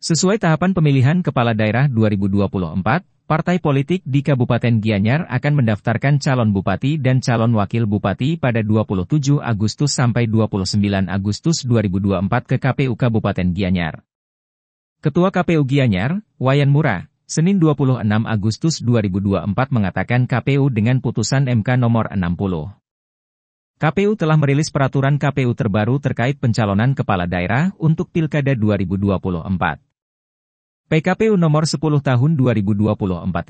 Sesuai tahapan pemilihan kepala daerah 2024, partai politik di Kabupaten Gianyar akan mendaftarkan calon bupati dan calon wakil bupati pada 27 Agustus sampai 29 Agustus 2024 ke KPU Kabupaten Gianyar. Ketua KPU Gianyar, Wayan Murah, Senin 26 Agustus 2024 mengatakan KPU dengan putusan MK nomor 60. KPU telah merilis peraturan KPU terbaru terkait pencalonan kepala daerah untuk Pilkada 2024. PKPU nomor 10 tahun 2024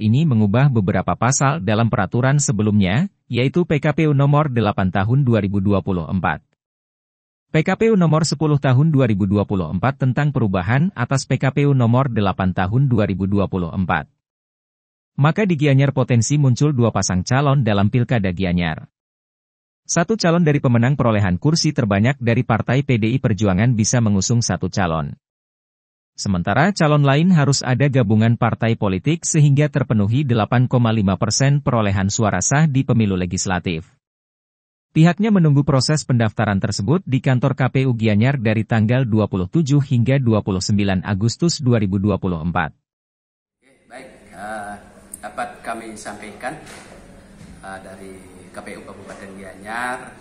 ini mengubah beberapa pasal dalam peraturan sebelumnya, yaitu PKPU nomor 8 tahun 2024. PKPU nomor 10 tahun 2024 tentang perubahan atas PKPU nomor 8 tahun 2024. Maka di Gianyar potensi muncul dua pasang calon dalam Pilkada Gianyar. Satu calon dari pemenang perolehan kursi terbanyak dari Partai PDI Perjuangan bisa mengusung satu calon. Sementara calon lain harus ada gabungan partai politik sehingga terpenuhi 8,5% perolehan suara sah di pemilu legislatif. Pihaknya menunggu proses pendaftaran tersebut di kantor KPU Gianyar dari tanggal 27 hingga 29 Agustus 2024. Baik, dapat kami sampaikan dari KPU Kabupaten Gianyar,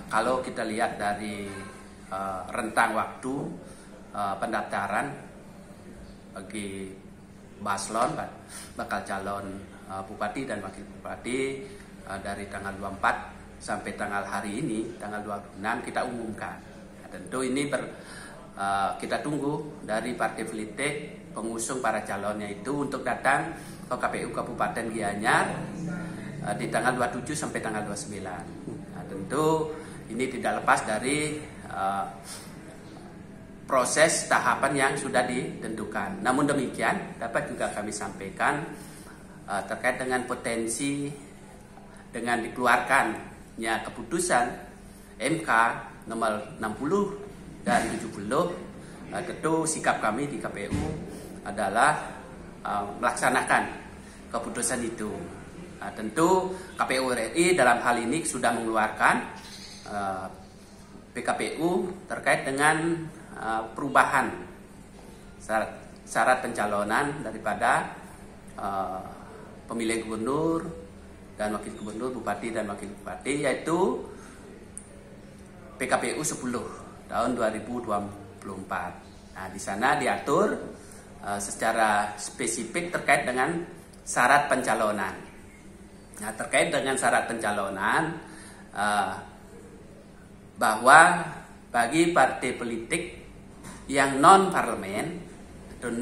kalau kita lihat dari rentang waktu pendaftaran bagi Baslon, bakal calon bupati dan wakil bupati dari tanggal 24 sampai tanggal hari ini, tanggal 26 kita umumkan. Nah, tentu ini kita tunggu dari partai politik pengusung para calonnya itu untuk datang ke KPU Kabupaten Gianyar di tanggal 27 sampai tanggal 29. Nah, tentu ini tidak lepas dari proses tahapan yang sudah ditentukan. Namun demikian, dapat juga kami sampaikan terkait dengan potensi dengan dikeluarkannya keputusan MK nomor 60 dan 70, tentu sikap kami di KPU adalah melaksanakan keputusan itu. Tentu KPU RI dalam hal ini sudah mengeluarkan PKPU terkait dengan perubahan syarat pencalonan daripada pemilihan gubernur dan wakil gubernur, bupati dan wakil bupati, yaitu PKPU 10 tahun 2024. Nah, di sana diatur secara spesifik terkait dengan syarat pencalonan. Nah, terkait dengan syarat pencalonan, bahwa bagi partai politik yang non-parlemen atau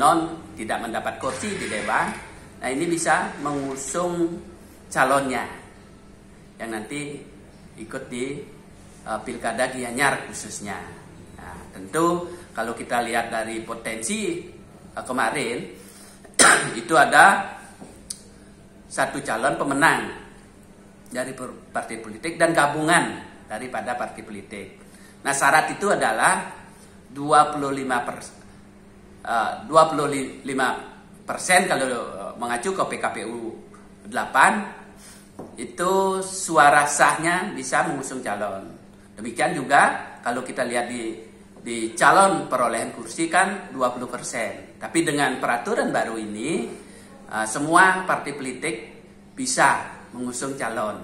tidak mendapat kursi di Dewan, nah ini bisa mengusung calonnya yang nanti ikut di Pilkada Gianyar khususnya. Nah, tentu kalau kita lihat dari potensi kemarin itu ada satu calon pemenang dari partai politik dan gabungan daripada partai politik. Nah, syarat itu adalah 25% kalau mengacu ke PKPU 8 itu suara sahnya bisa mengusung calon. Demikian juga kalau kita lihat di calon perolehan kursi kan 20%. Tapi dengan peraturan baru ini semua partai politik bisa mengusung calon.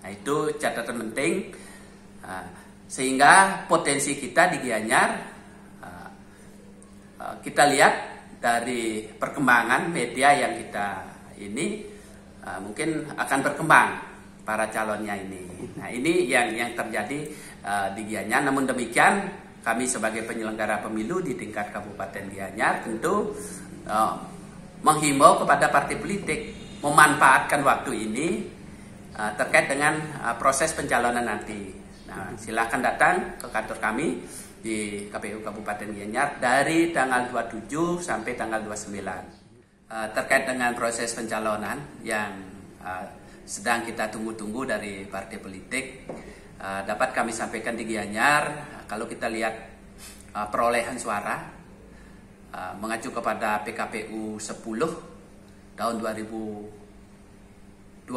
Nah, itu catatan penting sehingga potensi kita di Gianyar kita lihat dari perkembangan media yang kita ini mungkin akan berkembang para calonnya ini. Nah, ini yang terjadi di Gianyar. Namun demikian, kami sebagai penyelenggara pemilu di tingkat Kabupaten Gianyar tentu menghimbau kepada partai politik memanfaatkan waktu ini terkait dengan proses pencalonan nanti. Nah, silakan datang ke kantor kami di KPU Kabupaten Gianyar dari tanggal 27 sampai tanggal 29. Terkait dengan proses pencalonan yang sedang kita tunggu-tunggu dari partai politik, dapat kami sampaikan di Gianyar, kalau kita lihat perolehan suara mengacu kepada PKPU 10 tahun 2024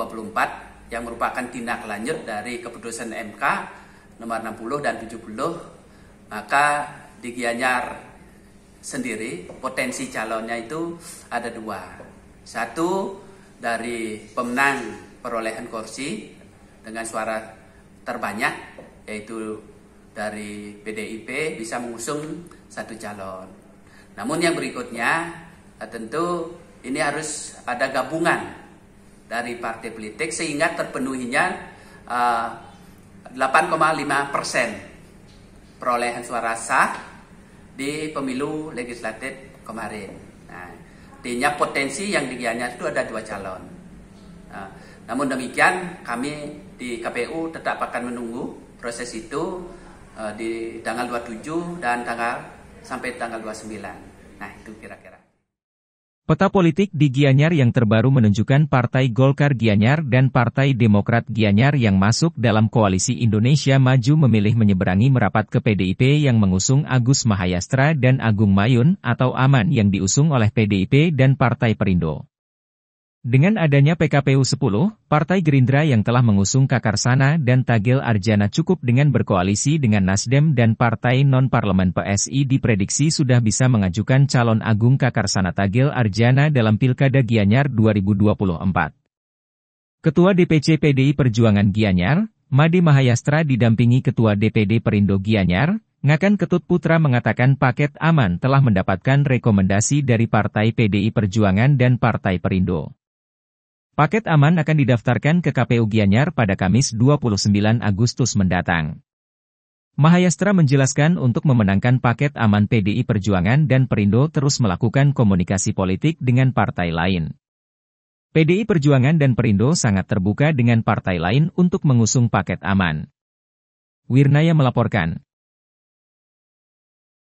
yang merupakan tindak lanjut dari keputusan MK nomor 60 dan 70, maka di Gianyar sendiri potensi calonnya itu ada dua. Satu dari pemenang perolehan kursi dengan suara terbanyak, yaitu dari PDIP bisa mengusung satu calon. Namun yang berikutnya tentu ini harus ada gabungan dari partai politik sehingga terpenuhinya 8,5% perolehan suara sah di pemilu legislatif kemarin. Nah, artinya potensi yang di Gianyar itu ada dua calon. Nah, namun demikian kami di KPU tetap akan menunggu proses itu di tanggal 27 dan sampai tanggal 29. Nah, itu kira-kira. Peta politik di Gianyar yang terbaru menunjukkan Partai Golkar Gianyar dan Partai Demokrat Gianyar yang masuk dalam Koalisi Indonesia Maju memilih menyeberangi merapat ke PDIP yang mengusung Agus Mahayastra dan Agung Mayun atau Aman yang diusung oleh PDIP dan Partai Perindo. Dengan adanya PKPU 10, Partai Gerindra yang telah mengusung Kakarsana dan Tagil Arjana cukup dengan berkoalisi dengan Nasdem dan Partai Non-Parlemen PSI diprediksi sudah bisa mengajukan calon Agung Kakarsana Tagil Arjana dalam Pilkada Gianyar 2024. Ketua DPC PDI Perjuangan Gianyar, Made Mahayastra didampingi Ketua DPD Perindo Gianyar, Ngakan Ketut Putra mengatakan paket aman telah mendapatkan rekomendasi dari Partai PDI Perjuangan dan Partai Perindo. Paket aman akan didaftarkan ke KPU Gianyar pada Kamis 29 Agustus mendatang. Mahayastra menjelaskan untuk memenangkan paket aman PDI Perjuangan dan Perindo terus melakukan komunikasi politik dengan partai lain. PDI Perjuangan dan Perindo sangat terbuka dengan partai lain untuk mengusung paket aman. Wirnaya melaporkan.